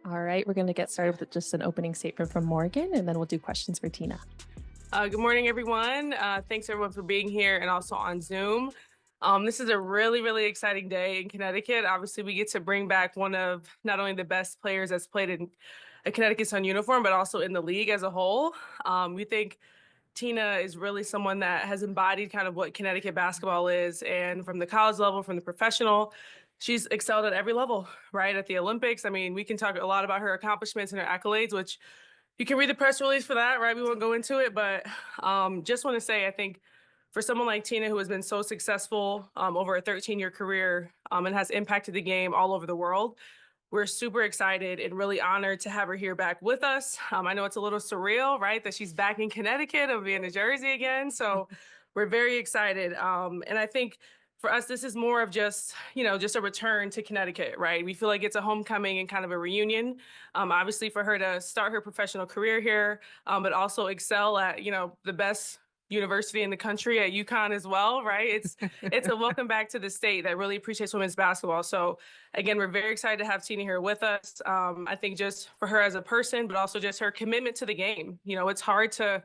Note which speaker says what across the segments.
Speaker 1: All right, we're going to get started with just an opening statement from Morgan, and then we'll do questions for Tina.
Speaker 2: Good morning, everyone. Thanks, everyone, for being here and also on Zoom. This is a really, really exciting day in Connecticut. Obviously, we get to bring back one of not only the best players that's played in a Connecticut Sun uniform, but also in the league as a whole. We think Tina is really someone that has embodied kind of what Connecticut basketball is. And from the college level, from the professional, she's excelled at every level, right? At the Olympics. I mean, we can talk a lot about her accomplishments and her accolades, which you can read the press release for that, right? We won't go into it, but just want to say, I think for someone like Tina, who has been so successful over a 13-year career and has impacted the game all over the world, we're super excited and really honored to have her here back with us. I know it's a little surreal, right, that she's back in Connecticut and being in Jersey again. So we're very excited. And I think for us, this is more of just, just a return to Connecticut, right? We feel like it's a homecoming and kind of a reunion. Obviously for her to start her professional career here, but also excel at, the best university in the country at UConn as well, right? It's a welcome back to the state that really appreciates women's basketball. So again, we're very excited to have Tina here with us. I think just for her as a person, but also just her commitment to the game. It's hard to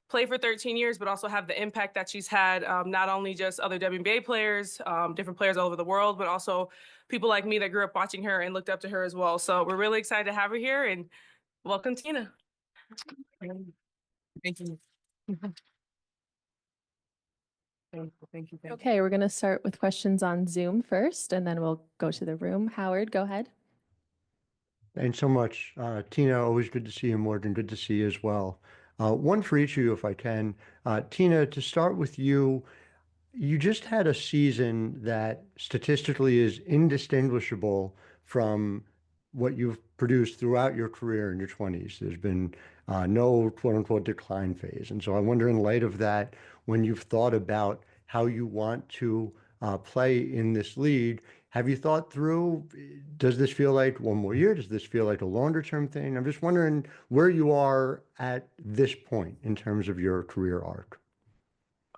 Speaker 2: play for 13 years, but also have the impact that she's had, not only just other WNBA players, different players all over the world, but also people like me that grew up watching her and looked up to her as well. So we're really excited to have her here, and welcome, Tina.
Speaker 3: Thank you. Thank you.
Speaker 1: Okay, we're going to start with questions on Zoom first, and then we'll go to the room. Howard, go ahead.
Speaker 4: Thanks so much. Tina, always good to see you. Morgan, good to see you as well. One for each of you, if I can. Tina, to start with you, you just had a season that statistically is indistinguishable from what you've produced throughout your career in your 20s. There's been no quote-unquote decline phase. And so I wonder, in light of that, when you've thought about how you want to play in this league, have you thought through, does this feel like one more year? Does this feel like a longer term thing? I'm just wondering where you are at this point in terms of your career arc.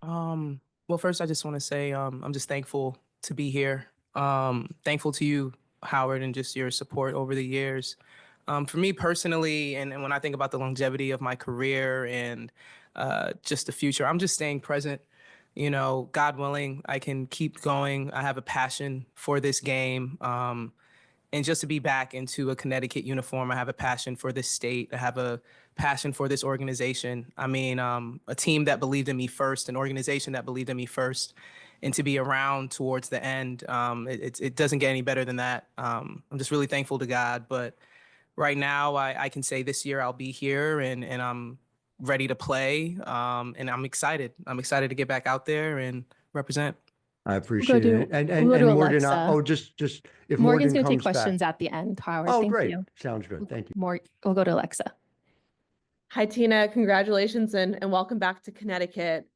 Speaker 3: Well, first, I just want to say I'm just thankful to be here. Thankful to you, Howard, and just your support over the years. For me personally, and when I think about the longevity of my career and just the future, I'm just staying present. God willing, I can keep going. I have a passion for this game. And just to be back into a Connecticut uniform, I have a passion for this state. I have a passion for this organization. I mean, a team that believed in me first, an organization that believed in me first, and to be around towards the end, it doesn't get any better than that. I'm just really thankful to God. But right now, I can say this year I'll be here and I'm ready to play. And I'm excited. I'm excited to get back out there and represent.
Speaker 4: I appreciate it. And Morgan, just if
Speaker 1: Morgan's going
Speaker 4: Morgan
Speaker 1: to take
Speaker 4: comes
Speaker 1: questions
Speaker 4: back.
Speaker 1: at the end, Howard.
Speaker 4: Oh,
Speaker 1: Thank
Speaker 4: great.
Speaker 1: you.
Speaker 4: Sounds good. Thank you.
Speaker 1: We'll go to Alexa.
Speaker 5: Hi, Tina. Congratulations and welcome back to Connecticut.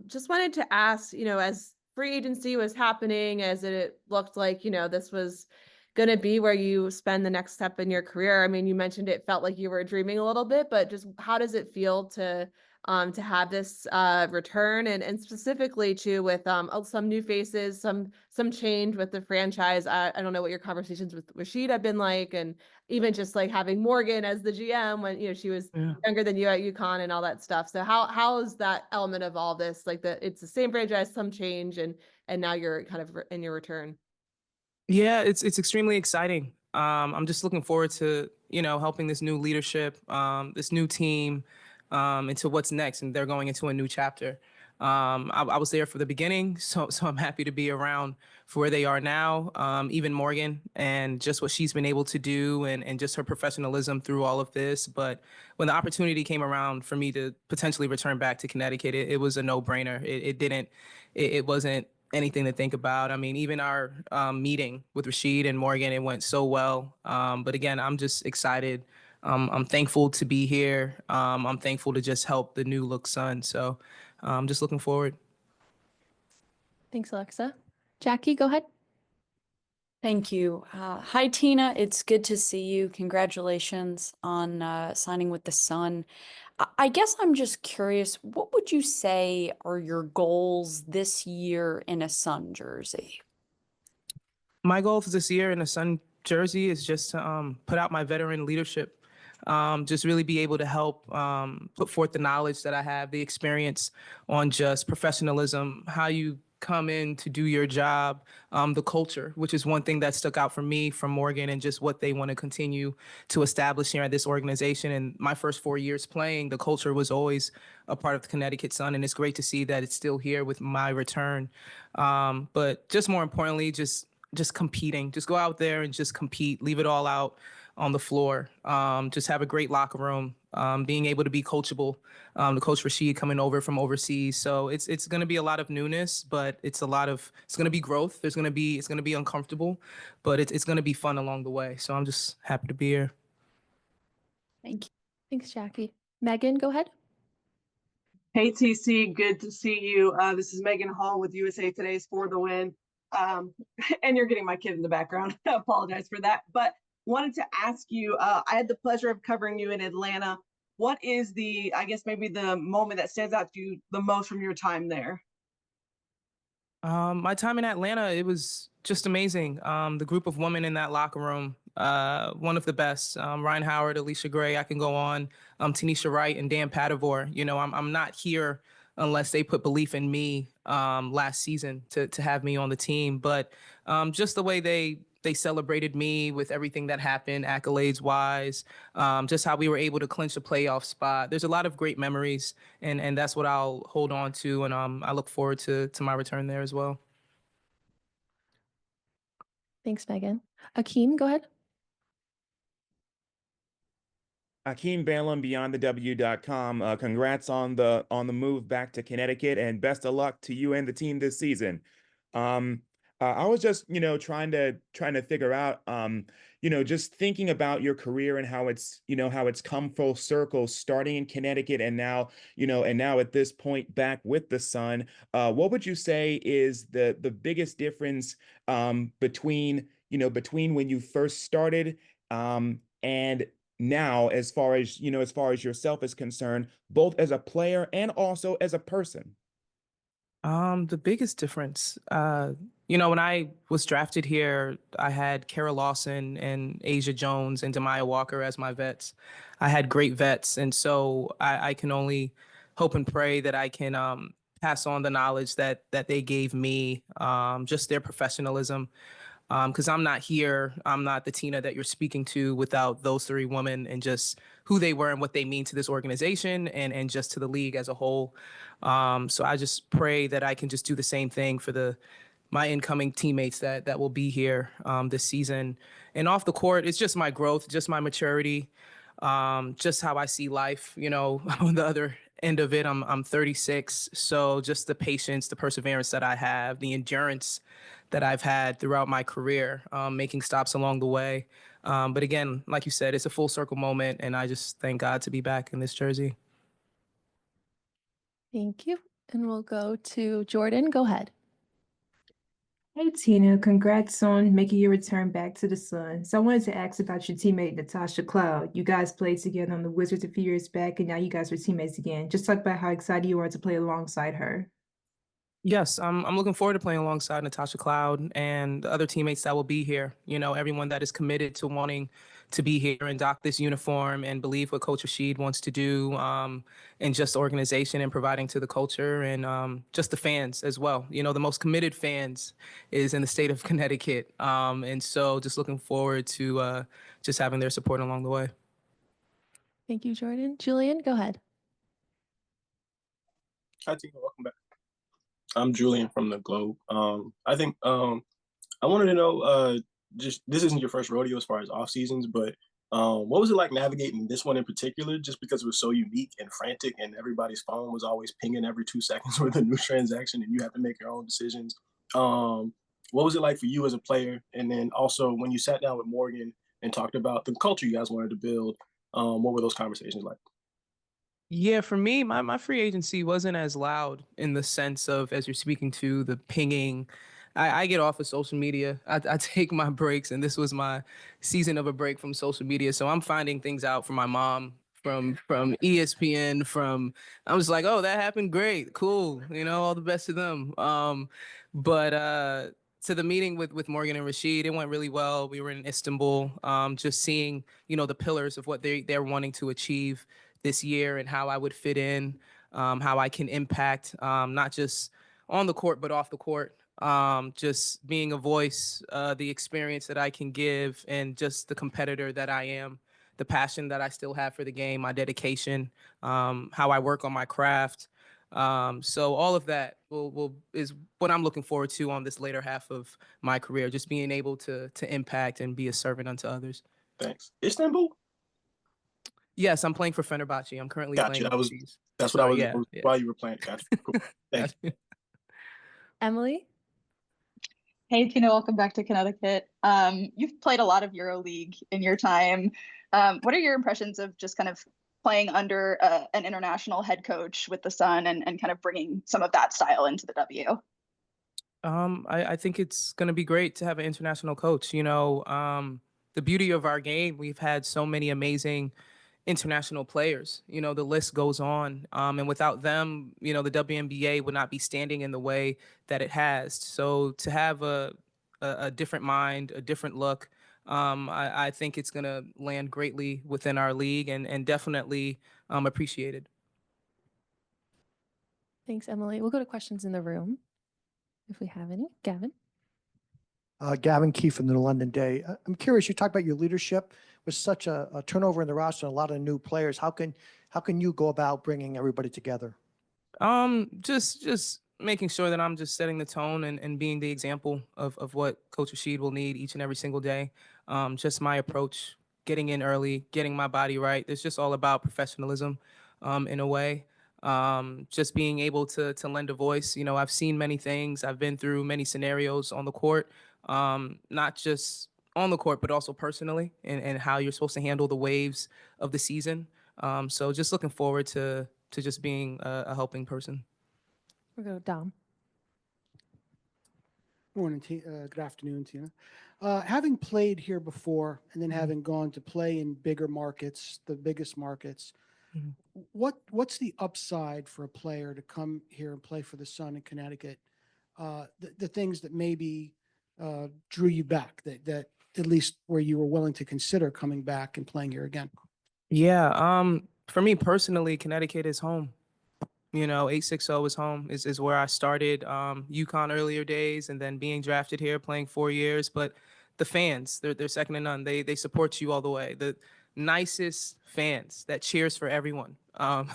Speaker 5: Just wanted to ask, as free agency was happening, as it looked like, this was going to be where you spend the next step in your career. I mean, you mentioned it felt like you were dreaming a little bit, but just how does it feel to have this return and specifically too with some new faces, some change with the franchise. I don't know what your conversations with Rashid have been like, and even just like having Morgan as the GM when she was younger than you at UConn and all that stuff. So how is that element of all this? Like it's the same franchise, some change, and now you're kind of in your return.
Speaker 3: Yeah, it's extremely exciting. I'm just looking forward to helping this new leadership, this new team. Into what's next, and they're going into a new chapter. I was there for the beginning, so I'm happy to be around for where they are now. Even Morgan and just what she's been able to do and just her professionalism through all of this. But when the opportunity came around for me to potentially return back to Connecticut, it was a no-brainer. It wasn't anything to think about. I mean, even our meeting with Rashid and Morgan, it went so well. But again, I'm just excited. I'm thankful to be here. I'm thankful to just help the new look Sun. So I'm just looking forward.
Speaker 1: Thanks, Alexa. Jackie, go ahead.
Speaker 6: Thank you. Hi, Tina. It's good to see you. Congratulations on signing with the Sun. I guess I'm just curious, what would you say are your goals this year in a Sun jersey?
Speaker 3: My goals this year in a Sun jersey is just to put out my veteran leadership. Just really be able to help put forth the knowledge that I have, the experience on just professionalism, how you come in to do your job, the culture, which is one thing that stuck out for me from Morgan and just what they want to continue to establish here at this organization. And my first 4 years playing, the culture was always a part of the Connecticut Sun, and it's great to see that it's still here with my return. But just more importantly, just competing, just go out there and just compete, leave it all out on the floor. Just have a great locker room, being able to be coachable. The coach Rashid coming over from overseas. So it's going to be a lot of newness, but it's going to be growth. It's going to be uncomfortable, but it's going to be fun along the way. So I'm just happy to be here.
Speaker 6: Thank you.
Speaker 1: Thanks, Jackie. Megan, go ahead.
Speaker 7: Hey, TC, good to see you. This is Megan Hall with USA Today's For the Win. And you're getting my kid in the background. I apologize for that. But wanted to ask you, I had the pleasure of covering you in Atlanta. What is maybe the moment that stands out to you the most from your time there?
Speaker 3: My time in Atlanta, it was just amazing. The group of women in that locker room, one of the best. Ryan Howard, Alicia Gray, I can go on. Tanisha Wright and Dan Padavore. You know, I'm not here unless they put belief in me last season to have me on the team. But just the way they celebrated me with everything that happened, accolades wise, just how we were able to clinch a playoff spot. There's a lot of great memories, and that's what I'll hold on to. And I look forward to my return there as well.
Speaker 1: Thanks, Megan. Akeem, go ahead.
Speaker 8: Akeem Balaam, BeyondTheW.com. Congrats on the move back to Connecticut, and best of luck to you and the team this season. I was just, trying to figure out, just thinking about your career and how it's come full circle, starting in Connecticut and now at this point back with the Sun. What would you say is the biggest difference between when you first started and now, as far as yourself is concerned, both as a player and also as a person?
Speaker 3: The biggest difference, when I was drafted here, I had Kara Lawson and Asia Jones and Demaya Walker as my vets. I had great vets, and so I can only hope and pray that I can pass on the knowledge that they gave me, just their professionalism. Because I'm not the Tina that you're speaking to without those three women and just who they were and what they mean to this organization and just to the league as a whole. So I just pray that I can just do the same thing for my incoming teammates that will be here this season. And off the court, it's just my growth, just my maturity, just how I see life. On the other end of it, I'm 36, so just the patience, the perseverance that I have, the endurance that I've had throughout my career, making stops along the way. But again, like you said, it's a full circle moment, and I just thank God to be back in this jersey.
Speaker 1: Thank you. And we'll go to Jordan. Go ahead.
Speaker 9: Hey Tina, congrats on making your return back to the Sun. So I wanted to ask about your teammate Natasha Cloud. You guys played together on the Wizards a few years back, and now you guys are teammates again. Just talk about how excited you are to play alongside her.
Speaker 3: Yes, I'm looking forward to playing alongside Natasha Cloud and the other teammates that will be here. Everyone that is committed to wanting to be here and dock this uniform and believe what Coach Rashid wants to do, and just organization and providing to the culture and just the fans as well. The most committed fans is in the state of Connecticut. And so just looking forward to just having their support along the way.
Speaker 1: Thank you, Jordan. Julian, go ahead.
Speaker 10: Hi, Tina. Welcome back. I'm Julian from the Globe. I think I wanted to know, just this isn't your first rodeo as far as off seasons, but what was it like navigating this one in particular? Just because it was so unique and frantic, and everybody's phone was always pinging every 2 seconds with a new transaction, and you have to make your own decisions. What was it like for you as a player? And then also when you sat down with Morgan and talked about the culture you guys wanted to build, what were those conversations like?
Speaker 3: Yeah, for me, my free agency wasn't as loud in the sense of, as you're speaking to, the pinging. I get off of social media. I take my breaks, and this was my season of a break from social media. So I'm finding things out from my mom, from ESPN, I was like, oh, that happened, great, cool, all the best to them. But to the meeting with Morgan and Rashid, it went really well. We were in Istanbul, just seeing, the pillars of what they're wanting to achieve this year and how I would fit in, how I can impact, not just on the court, but off the court. Just being a voice, the experience that I can give, and just the competitor that I am, the passion that I still have for the game, my dedication, how I work on my craft. So all of that is what I'm looking forward to on this later half of my career, just being able to impact and be a servant unto others.
Speaker 10: Thanks. Istanbul?
Speaker 3: Yes, I'm playing for Fenerbahce. I'm currently
Speaker 10: Gotcha.
Speaker 3: playing overseas.
Speaker 10: That's what I was
Speaker 3: Yeah.
Speaker 10: while you were playing. Gotcha. Cool. Thanks.
Speaker 1: Emily?
Speaker 11: Hey, Tina, welcome back to Connecticut. You've played a lot of EuroLeague in your time. What are your impressions of just kind of playing under an international head coach with the Sun and kind of bringing some of that style into the W?
Speaker 3: I think it's going to be great to have an international coach. The beauty of our game, we've had so many amazing international players. The list goes on. And without them, the WNBA would not be standing in the way that it has. So to have a different mind, a different look, I think it's going to land greatly within our league and definitely appreciated.
Speaker 1: Thanks, Emily. We'll go to questions in the room if we have any. Gavin?
Speaker 12: Gavin Key from the London Day. I'm curious, you talked about your leadership with such a turnover in the roster and a lot of new players. How can you go about bringing everybody together?
Speaker 3: Just making sure that I'm just setting the tone and being the example of what Coach Rashid will need each and every single day. Just my approach, getting in early, getting my body right. It's just all about professionalism, in a way. Just being able to lend a voice. I've seen many things. I've been through many scenarios on the court, not just on the court, but also personally, and how you're supposed to handle the waves of the season. So just looking forward to just being a helping person.
Speaker 1: We'll go to Dom.
Speaker 13: Morning, good afternoon, Tina. Having played here before and then having gone to play in bigger markets, the biggest markets, what's the upside for a player to come here and play for the Sun in Connecticut? The things that maybe drew you back, that at least where you were willing to consider coming back and playing here again?
Speaker 3: Yeah. For me personally, Connecticut is home. 860 is home, is where I started. UConn earlier days, and then being drafted here, playing 4 years. But the fans, they're second to none. They support you all the way. The nicest fans that cheers for everyone. And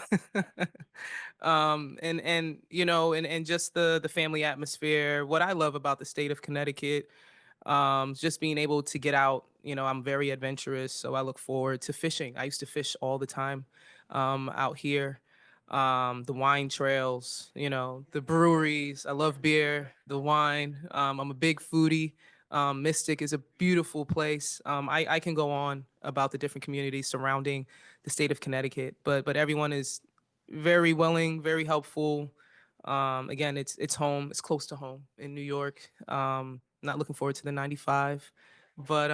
Speaker 3: just the family atmosphere. What I love about the state of Connecticut, just being able to get out. I'm very adventurous, so I look forward to fishing. I used to fish all the time out here. The wine trails, the breweries. I love beer, the wine. I'm a big foodie. Mystic is a beautiful place. I can go on about the different communities surrounding the state of Connecticut, but everyone is very willing, very helpful. Again, it's home. It's close to home in New York. Not looking forward to the 95, but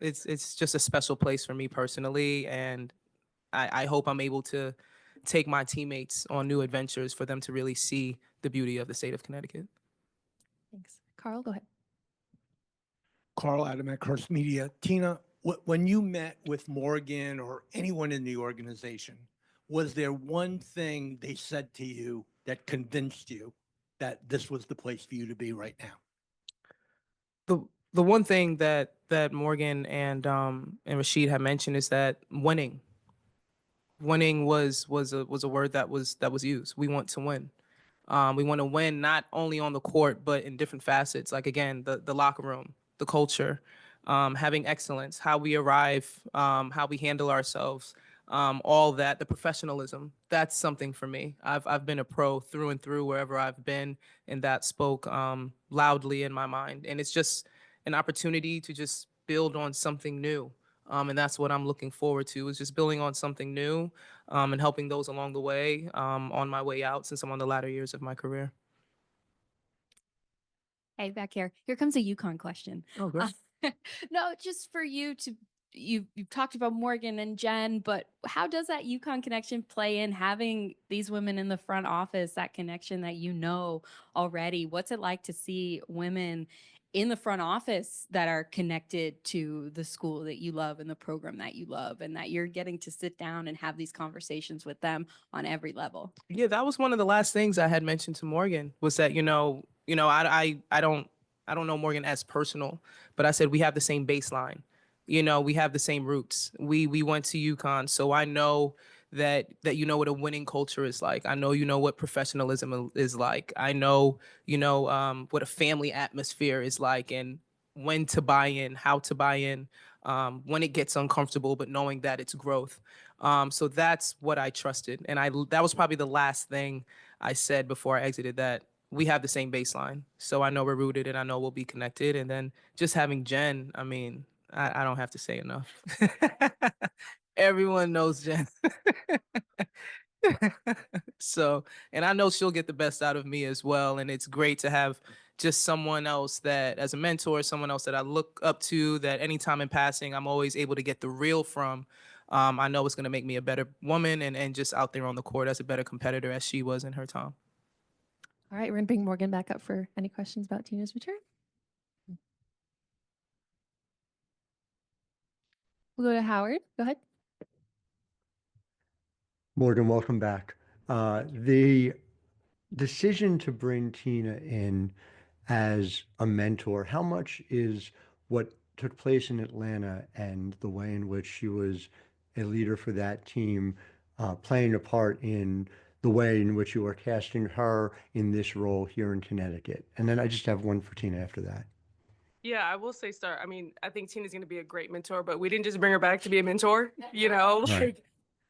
Speaker 3: it's just a special place for me personally, and I hope I'm able to take my teammates on new adventures for them to really see the beauty of the state of Connecticut.
Speaker 1: Thanks. Carl, go ahead.
Speaker 14: Carl Adamek, Hearst Media. Tina, when you met with Morgan or anyone in the organization, was there one thing they said to you that convinced you that this was the place for you to be right now?
Speaker 3: The one thing that Morgan and Rashid had mentioned is that winning was a word that was used. We want to win. We want to win not only on the court, but in different facets. Like, again, the locker room, the culture, having excellence, how we arrive, how we handle ourselves, all that, the professionalism. That's something for me. I've been a pro through and through wherever I've been, and that spoke loudly in my mind. And it's just an opportunity to just build on something new. And that's what I'm looking forward to, is just building on something new and helping those along the way on my way out, since I'm on the latter years of my career.
Speaker 15: Hey, back here. Here comes a UConn question.
Speaker 3: Oh, great.
Speaker 15: No, just for you to, you've talked about Morgan and Jen, but how does that UConn connection play in having these women in the front office, that connection that already? What's it like to see women in the front office that are connected to the school that you love and the program that you love, and that you're getting to sit down and have these conversations with them on every level.
Speaker 3: Yeah, that was one of the last things I had mentioned to Morgan was that, I don't know Morgan as personal, but I said we have the same baseline. We have the same roots. We went to UConn, so I know that you know what a winning culture is like. I know you know what professionalism is like. I know what a family atmosphere is like, and when to buy in, how to buy in, when it gets uncomfortable, but knowing that it's growth. So that's what I trusted, and that was probably the last thing I said before I exited, that we have the same baseline. So I know we're rooted, and I know we'll be connected. And then just having Jen, I mean, I don't have to say enough. Everyone knows Jen. So, and I know she'll get the best out of me as well. And it's great to have just someone else that, as a mentor, someone else that I look up to, that anytime in passing, I'm always able to get the real from. I know it's going to make me a better woman, and just out there on the court as a better competitor as she was in her time.
Speaker 1: All right, we're going to bring Morgan back up for any questions about Tina's return. We'll go to Howard. Go ahead.
Speaker 4: Morgan, welcome back. The decision to bring Tina in as a mentor, how much is what took place in Atlanta and the way in which she was a leader for that team playing a part in the way in which you are casting her in this role here in Connecticut? And then I just have one for Tina after that.
Speaker 2: Yeah, I will say I mean, I think Tina's going to be a great mentor, but we didn't just bring her back to be a mentor,
Speaker 4: Right.
Speaker 2: like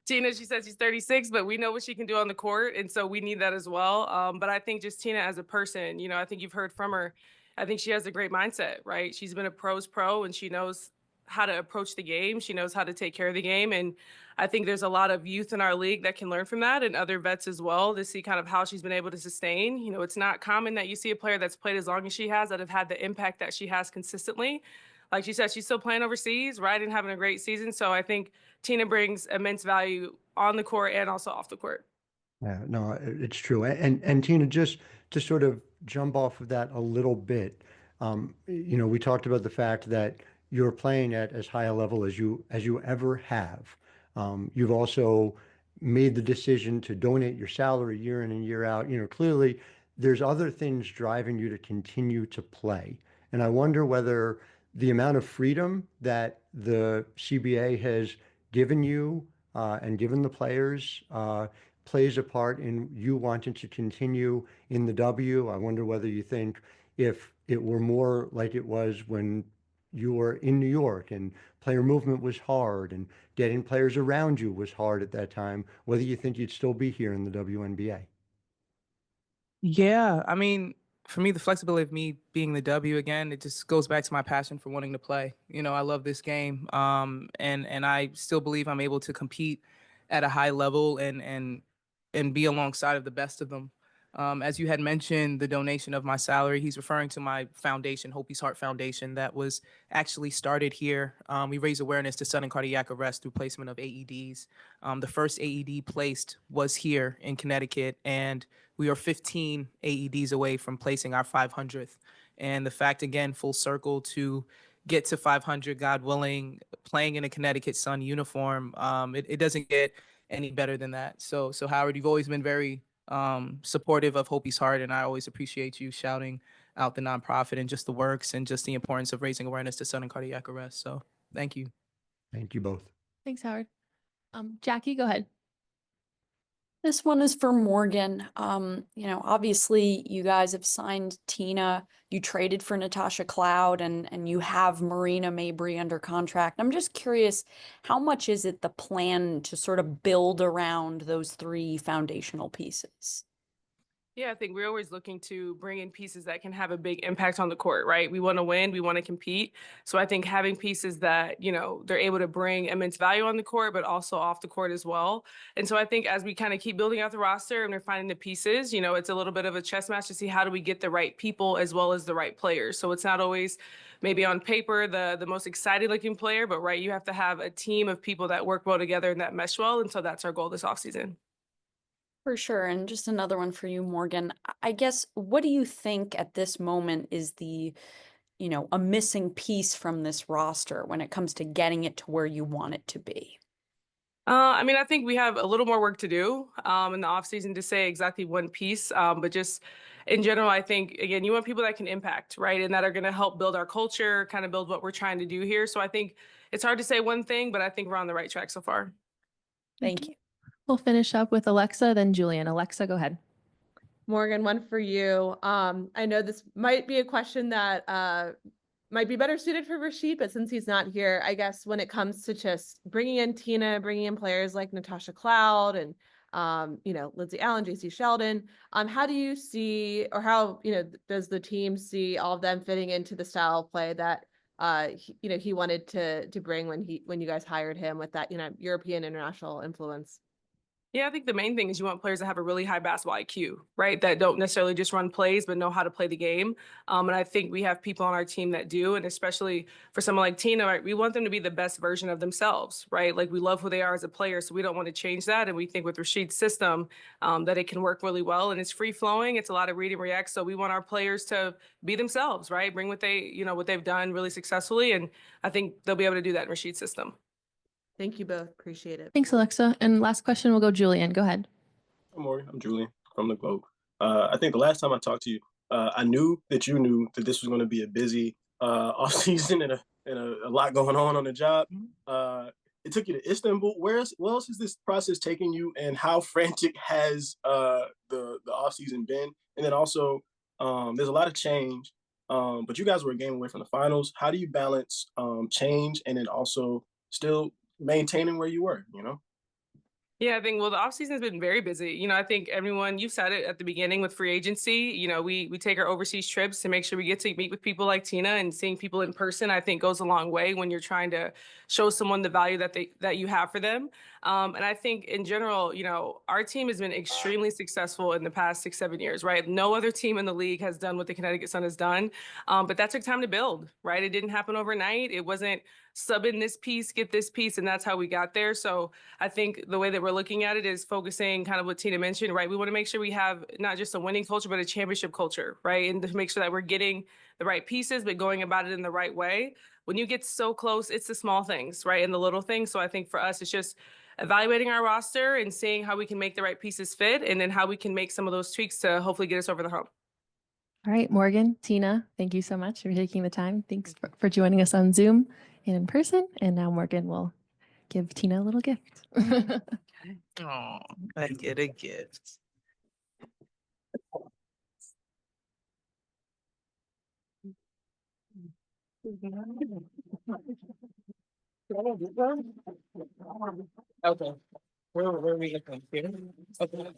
Speaker 2: Tina, she says she's 36, but we know what she can do on the court. And so we need that as well. But I think just Tina as a person, I think you've heard from her. I think she has a great mindset, right? She's been a pro's pro, and she knows how to approach the game. She knows how to take care of the game. And I think there's a lot of youth in our league that can learn from that, and other vets as well, to see kind of how she's been able to sustain. It's not common that you see a player that's played as long as she has that have had the impact that she has consistently. Like she said, she's still playing overseas, right, and having a great season. So I think Tina brings immense value on the court and also off the court.
Speaker 4: Yeah, no, it's true. And Tina, just to sort of jump off of that a little bit, we talked about the fact that you're playing at as high a level as you ever have. You've also made the decision to donate your salary year in and year out. Clearly there's other things driving you to continue to play. And I wonder whether the amount of freedom that the CBA has given you and given the players plays a part in you wanting to continue in the W. I wonder whether you think if it were more like it was when you were in New York and player movement was hard and getting players around you was hard at that time, whether you think you'd still be here in the WNBA.
Speaker 3: Yeah, I mean, for me, the flexibility of me being the W again, it just goes back to my passion for wanting to play. I love this game, and I still believe I'm able to compete at a high level and be alongside of the best of them. As you had mentioned, the donation of my salary, he's referring to my foundation, Hopi's Heart Foundation, that was actually started here. We raise awareness to sudden cardiac arrest through placement of AEDs. The first AED placed was here in Connecticut, and we are 15 AEDs away from placing our 500th. And the fact, again, full circle, to get to 500, God willing, playing in a Connecticut Sun uniform, it doesn't get any better than that. So Howard, you've always been very supportive of Hopi's Heart, and I always appreciate you shouting out the nonprofit and just the works and just the importance of raising awareness to sudden cardiac arrest. So thank you.
Speaker 4: Thank you both.
Speaker 1: Thanks, Howard. Jackie, go ahead.
Speaker 6: This one is for Morgan. Obviously you guys have signed Tina, you traded for Natasha Cloud, and you have Marina Mabry under contract. I'm just curious, how much is it the plan to sort of build around those three foundational pieces?
Speaker 2: Yeah, I think we're always looking to bring in pieces that can have a big impact on the court, right? We want to win, we want to compete. So I think having pieces that, they're able to bring immense value on the court, but also off the court as well. And so I think as we kind of keep building out the roster and we're finding the pieces, it's a little bit of a chess match to see how do we get the right people as well as the right players. So it's not always maybe on paper the most exciting looking player, but right, you have to have a team of people that work well together and that mesh well. And so that's our goal this offseason.
Speaker 6: For sure. And just another one for you, Morgan. I guess, what do you think at this moment is the a missing piece from this roster when it comes to getting it to where you want it to be?
Speaker 2: I mean, I think we have a little more work to do in the offseason to say exactly one piece. But just in general, I think, again, you want people that can impact, right? And that are going to help build our culture, kind of build what we're trying to do here. So I think it's hard to say one thing, but I think we're on the right track so far.
Speaker 6: Thank you.
Speaker 1: We'll finish up with Alexa, then Julian. Alexa, go ahead.
Speaker 5: Morgan, one for you. I know this might be a question that might be better suited for Rashid, but since he's not here, I guess when it comes to just bringing in Tina, bringing in players like Natasha Cloud and Lindsay Allen, JC Sheldon, how do you see, or how does the team see all of them fitting into the style of play that he wanted to bring when you guys hired him with that European international influence?
Speaker 2: Yeah, I think the main thing is you want players that have a really high basketball IQ, right? That don't necessarily just run plays, but know how to play the game. And I think we have people on our team that do. And especially for someone like Tina, right? We want them to be the best version of themselves, right? Like we love who they are as a player, so we don't want to change that. And we think with Rashid's system that it can work really well. And it's free flowing. It's a lot of read and react. So we want our players to be themselves, right? Bring what they've done really successfully. And I think they'll be able to do that in Rashid's system.
Speaker 5: Thank you both. Appreciate it.
Speaker 1: Thanks, Alexa. And last question, we'll go Julian. Go ahead.
Speaker 10: Good morning. I'm Julian from the Globe. I think the last time I talked to you, I knew that you knew that this was going to be a busy off season and a lot going on the job. It took you to Istanbul. Where else is this process taking you, and how frantic has the off season been? And then also, there's a lot of change, but you guys were a game away from the finals. How do you balance change and then also still maintaining where you were?
Speaker 2: Yeah, I think, well, the offseason has been very busy. I think everyone, you said it at the beginning with free agency, we take our overseas trips to make sure we get to meet with people like Tina, and seeing people in person, I think goes a long way when you're trying to show someone the value that you have for them. And I think in general, our team has been extremely successful in the past 6-7 years, right? No other team in the league has done what the Connecticut Sun has done. But that took time to build, right? It didn't happen overnight. It wasn't sub in this piece, get this piece, and that's how we got there. So I think the way that we're looking at it is focusing kind of what Tina mentioned, right? We want to make sure we have not just a winning culture, but a championship culture, right? And to make sure that we're getting the right pieces, but going about it in the right way. When you get so close, it's the small things, right? And the little things. So I think for us, it's just evaluating our roster and seeing how we can make the right pieces fit, and then how we can make some of those tweaks to hopefully get us over the hump.
Speaker 1: All right, Morgan, Tina, thank you so much for taking the time. Thanks for joining us on Zoom and in person. And now Morgan will give Tina a little gift.
Speaker 3: Oh, I get a gift. Okay. Where are we looking here? Okay.